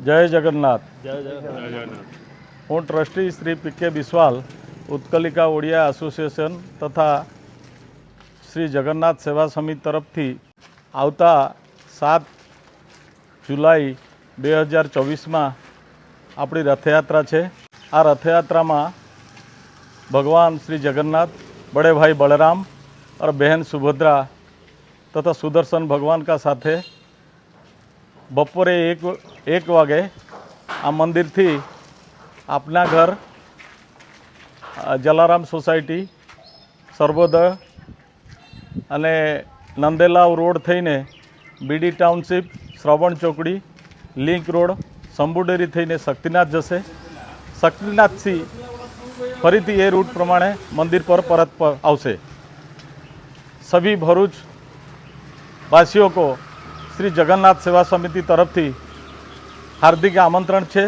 જય જગન્નાથ। જય જગન્નાથ। હું ટ્રસ્ટી શ્રી પી.કે. બિસ્વાલ ઉત્કલિકા ઓડિયા એસોસિએશન તથા શ્રી જગન્નાથ સેવા સમિતિ તરફથી આવતા 7 જુલાઈ 2024 આપણી રથયાત્રા છે। આ રથયાત્રામાં भगवान श्री जगन्नाथ, बड़े भाई बलराम और बहन सुभद्रा तथा सुदर्शन भगवान का साथे बपोरे एक वागे आ मंदिर थी अपना घर जलाराम सोसायटी सर्वोदय अने नंदेलाव रोड थईने बीडी टाउनशीप श्रवण चौकड़ी लिंक रोड शंभू डेरी थईने शक्तिनाथ जशे। शक्तिनाथ थी फरीथी ए रूट प्रमाणे मंदिर पर परत आवशे। सभी भरूच वासियों को श्री जगन्नाथ सेवा समिति तरफ थी हार्दिक आमंत्रण है।